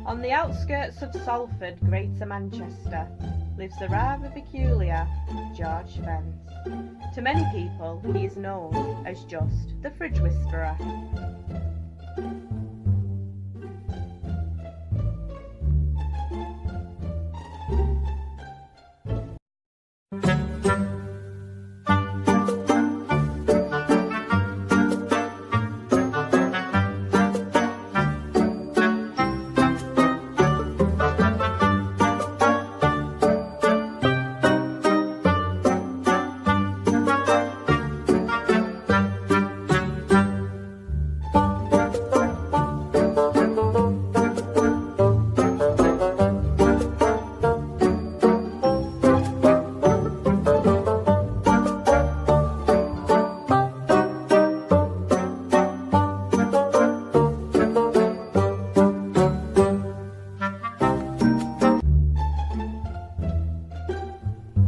On the outskirts of Salford, Greater Manchester, lives the rather peculiar George Spence. To many people, he is known as just the Fridge Whisperer.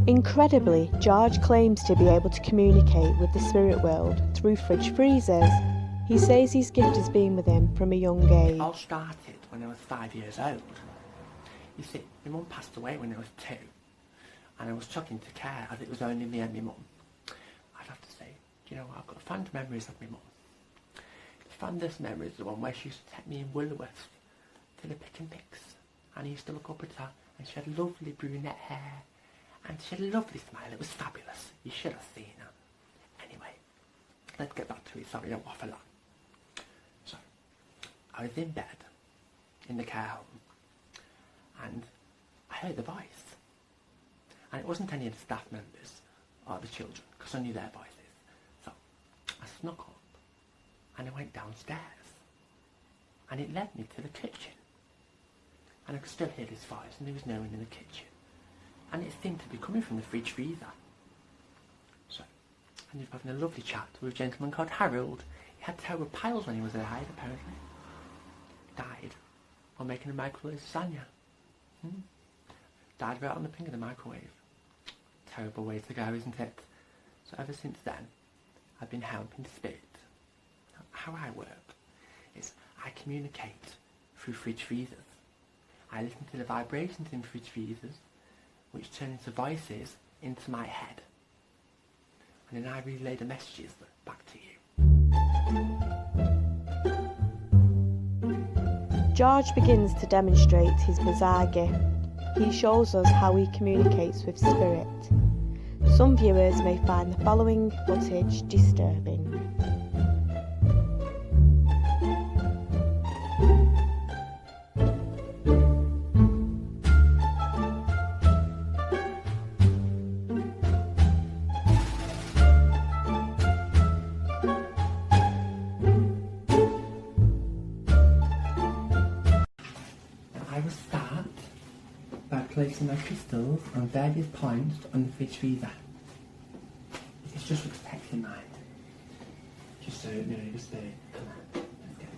Incredibly, George claims to be able to communicate with the spirit world through fridge freezers. He says his gift has been with him from a young age. It all started when I was 5 years old. You see, my mum passed away when I was 2, and I was chucked into care as it was only me and my mum. I'd have to say, do you know what, I've got fond memories of my mum. The fondest memory is the one where she used to take me in Woolworths to the pick and picks, and I used to look up at her, and she had lovely brunette hair, and she had a lovely smile. It was fabulous. You should have seen her. Anyway, let's get back to it. Sorry, I'm waffle on. So, I was in bed, in the care home, and I heard the voice. And it wasn't any of the staff members or the children, because I knew their voices. So, I snuck up, and I went downstairs. And it led me to the kitchen. And I could still hear this voice, and there was no one in the kitchen. And it seemed to be coming from the fridge freezer. So, I ended up having a lovely chat with a gentleman called Harold. He had terrible piles when he was alive, apparently. Died while making a microwave lasagna. Died right on the ping of the microwave. Terrible way to go, isn't it? So ever since then, I've been helping spirit. How I work is I communicate through fridge freezers. I listen to the vibrations in fridge freezers, which turn into voices into my head. And then I relay the messages back to you. George begins to demonstrate his bizarre gift. He shows us how he communicates with spirit. Some viewers may find the following footage disturbing. Placing my crystals on various points on the fridge freezer. It's just with text in mind. Just so it knows the spirit. Come on, let's get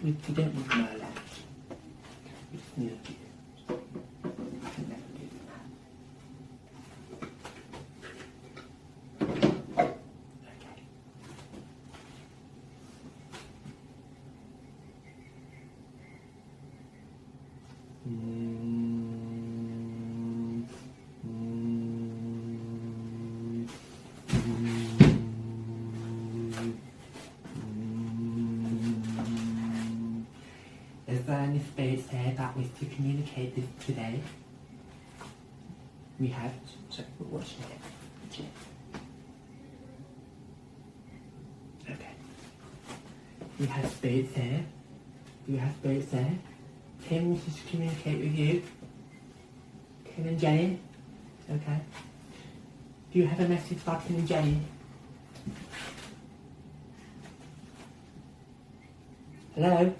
it. We don't need more left. We just need a few. Is there any spirits here that wish to communicate this today? We have. So, what's your name? Okay. We have spirits here. Do you have spirits there? Tim wishes to communicate with you. Tim and Jenny. Okay. Do you have a message for Tim and Jenny? Hello?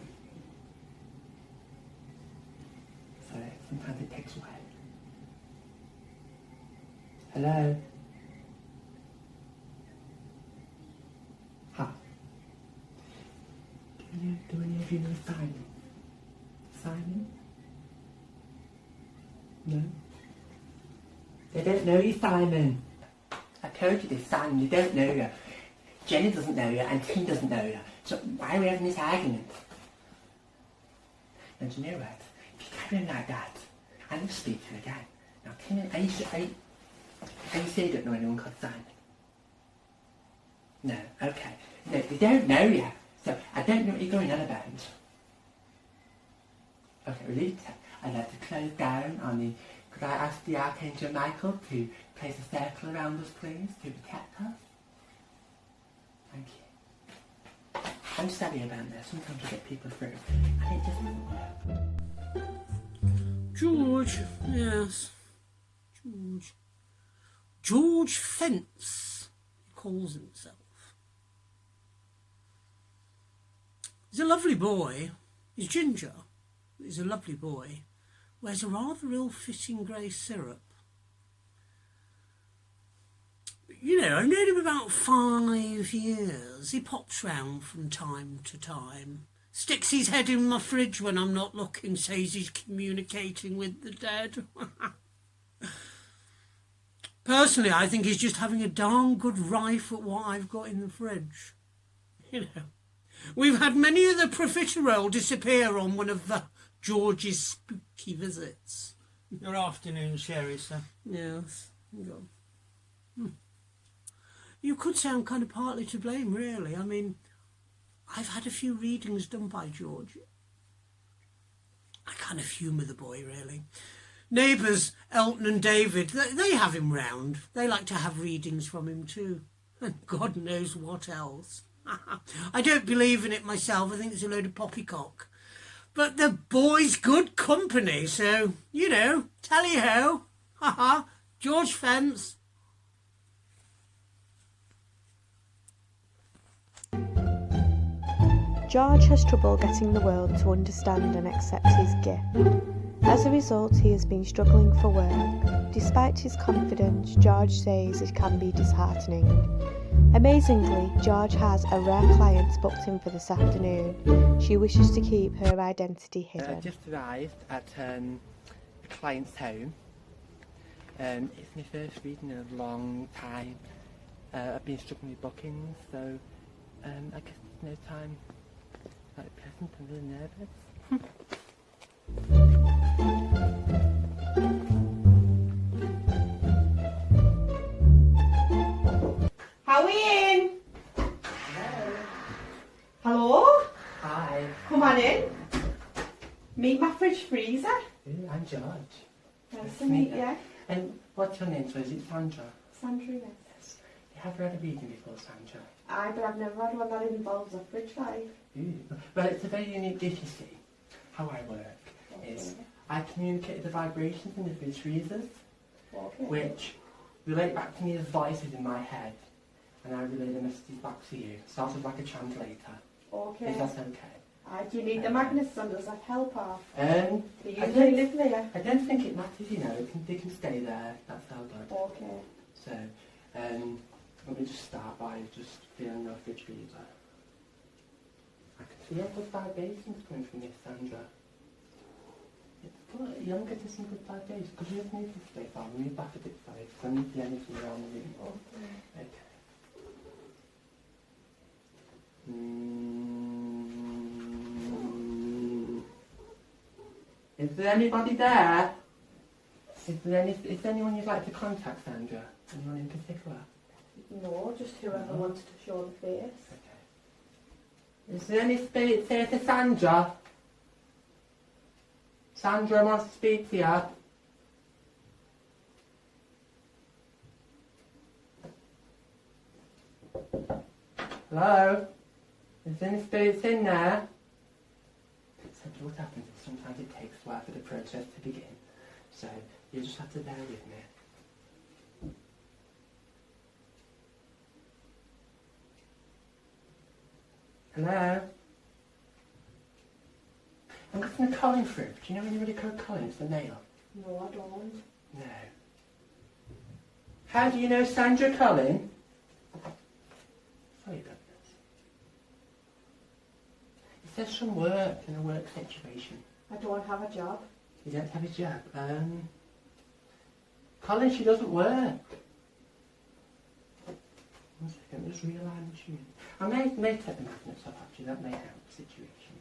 Sorry, sometimes it takes a while. Hello? Hi. Do any of you know Simon? Simon? No? They don't know you, Simon. I told you this, Simon, they don't know you. Jenny doesn't know you and Tim doesn't know you. So why are we having this argument? And you know what? If you carry on like that, I will speak to you again. Now Tim, are you sure you don't know anyone called Simon? No, okay. No, they don't know you. So I don't know what you're going on about. Okay, we'll leave it. I'd like to close down on the... Could I ask the Archangel Michael to place a circle around us, please, to protect us? Thank you. I'm sorry about this. Sometimes we get people through, and it doesn't work. George, yes. George Fence, he calls himself. He's a lovely boy. He's ginger. He's a lovely boy. Wears a rather ill-fitting grey syrup. You know, I've known him about 5 years. He pops round from time to time. Sticks his head in my fridge when I'm not looking, says he's communicating with the dead. Personally, I think he's just having a darn good rife at what I've got in the fridge. You know, we've had many of the profiterole disappear on one of George's spooky visits. Your afternoon, Sherry, sir. Yes. You could say I'm kind of partly to blame, really. I mean, I've had a few readings done by George. I kind of humour the boy, really. Neighbours, Elton and David, they have him round. They like to have readings from him too. And God knows what else. I don't believe in it myself. I think it's a load of poppycock. But the boy's good company, so, you know, tally-ho. Ha-ha, George Fence. George has trouble getting the world to understand and accept his gift. As a result, he has been struggling for work. Despite his confidence, George says it can be disheartening. Amazingly, George has a rare client booked in for this afternoon. She wishes to keep her identity hidden. Just arrived at a client's home. It's my first reading in a long time. I've been struggling with bookings, so I guess there's no time like present. I'm really nervous. How are we in? Hello? Hi. Come on in. Meet my fridge freezer. Ooh, I'm George. Nice to meet you. And what's your name? So is it Sandra? Sandra, yes. Yes. You have read a reading before, Sandra? Aye, but I've never had one that involves a fridge life. Ooh. Well, it's a very unique dish, you see. How I work is I communicate the vibrations in the fridge freezers, which relate back to me as voices in my head, and I relay the messages back to you, sort of like a translator. Okay. Is that okay? Aye, do you need the magnets on? Does that help off? I Do you usually live there? don't think it matters, you know, they can stay there, that's how good. Okay. So, let me just start by just feeling your fridge freezer. I can feel good vibrations coming from this, Sandra. It's good, you're getting some good vibrations. Could you just move this way, I'll move back a bit, sorry, because I need the energy around the room. Okay. Is there anybody there? Is there anyone you'd like to contact, Sandra? Anyone in particular? No, just whoever wants to show the face. Okay. Is there any space here for Sandra? Sandra wants to speak to you. Hello? Is there any space in there? Sandra, what happens is sometimes it takes a while for the process to begin. So you just have to bear with me. Hello? I'm getting a Colin through. Do you know anybody called Colin for mail? No, I don't. No. How do you know Sandra Colin? Sorry about this. It says some work in a work situation. I don't have a job. You don't have a job. Colin, she doesn't work. One second, just realign the tune. I may take the magnets off actually, that may help the situation.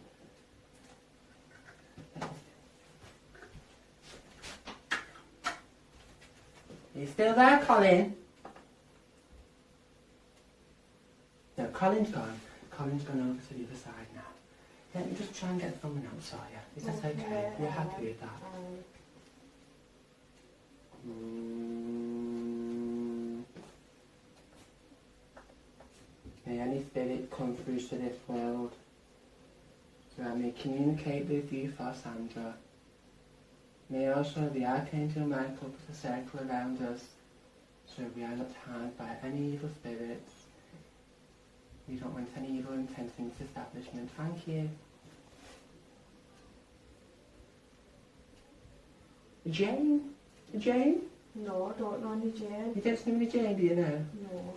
Are you still there, Colin? No, Colin's gone. Colin's gone over to the other side now. Let me just try and get someone else, are you? Is that okay? You're happy with that? May any spirit come through to this world so I may communicate with you for Sandra. May also the Archangel Michael put a circle around us so we are not harmed by any evil spirits. We don't want any evil intent in this establishment. Thank you. Jane? Jane? No, I don't know any Jane. You don't know any Jane, do you know? No.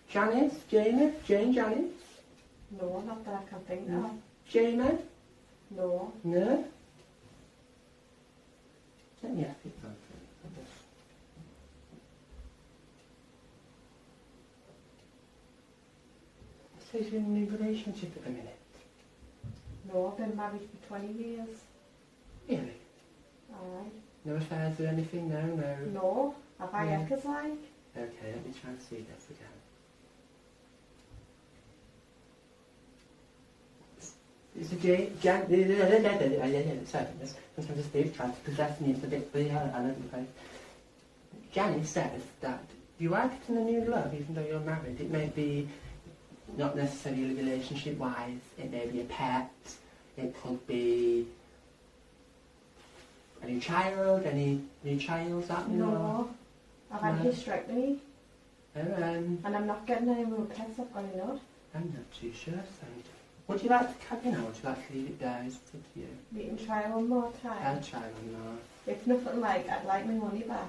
Janice? Jane? Jane Janice? No, not that I can think of. Jane? No. No? Let me ask you something. So you're in a new relationship at the minute? No, I've been married for 20 years. Really? Aye. No affairs or anything? No, no? No. Have I Yeah. eckers like? Okay, let me try and see this again. It's a sorry, sometimes Steve tries to possess me, it's a bit weird, I don't know. Janice says that you are getting a new love even though you're married. It may be not necessarily relationship-wise, it may be a pet, it could be a new child, any new child's happening? No. I've had No. hysterectomy and I'm not getting any more pets. I've got enough. I'm not too sure, so... Would you like to carry on or would you like to leave it there? It's up to you. We can try one more time. I'll try one more. It's nothing like I'd like my money back.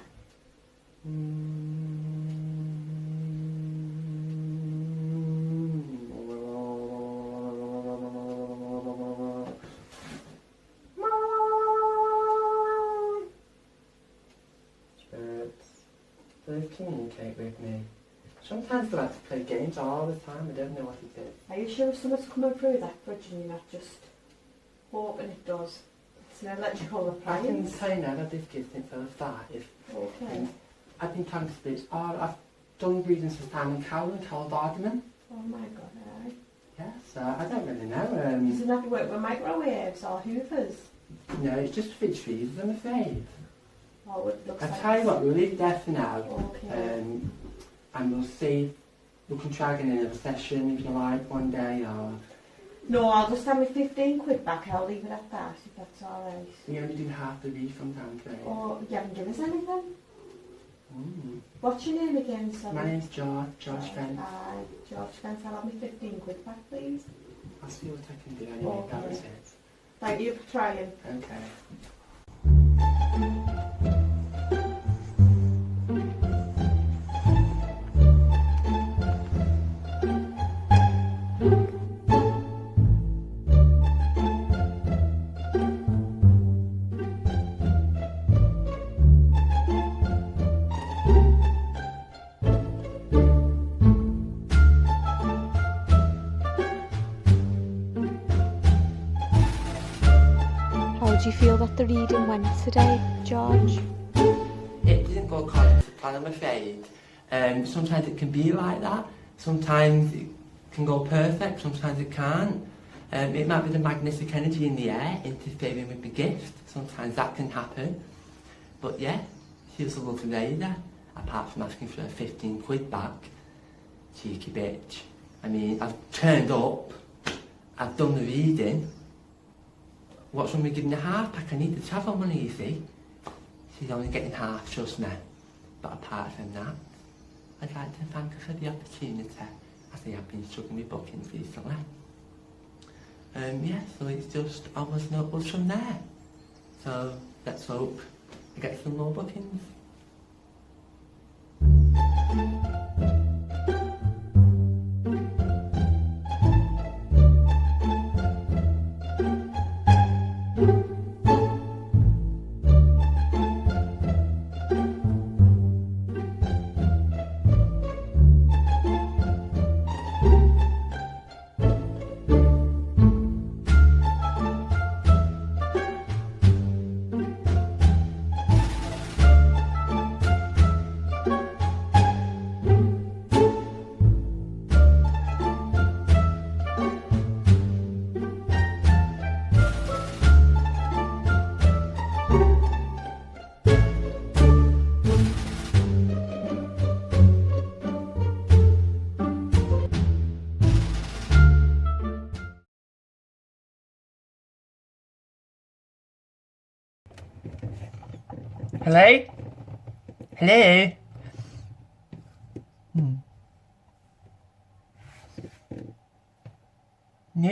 Spirits, please communicate with me. Sometimes they like to play games all the time, I don't know what it is. Are you sure something's coming through that fridge and you're not just hoping it does? It's an electrical I can appliance. tell you now that this gives since I was 5. Okay. I've been talking to spirits I've done readings for Simon Cowell and Cowell Bargaman. Oh my god, aye. Yeah, so I don't really know. Does it have to work with microwaves or hoovers? No, it's just fridge freezers, I'm afraid. Oh, it looks I'll like tell you what, we'll leave it there for now. Okay. And we'll see. We can try again in a session if you like one day, or No, I'll just have my 15 quid back. I'll leave it at that if that's alright. we only do half the refund, aren't we? Oh, you haven't given us anything? Mm. What's your name again, sorry? My name's George Fence. Aye, George Fence. I'll have my 15 quid back, please. I'll see what I can do anyway, that was it. Thank you for trying. Okay. How do you feel that the reading went today, George? It didn't go according to plan, I'm afraid. Sometimes it can be like that. Sometimes it can go perfect, sometimes it can't. It might be the magnetic energy in the air interfering with the gift. Sometimes that can happen. But yeah, she was a lovely lady, apart from asking for her 15 quid back. Cheeky bitch. I mean, I've turned up, I've done the reading. What's wrong with giving her half back? I need the travel money, you see. She's only getting half, trust me. But apart from that, I'd like to thank her for the opportunity, as I have been struggling with bookings recently. Yeah, so it's just almost no upwards from there. So let's hope I get some more bookings. Hello? Hello? No?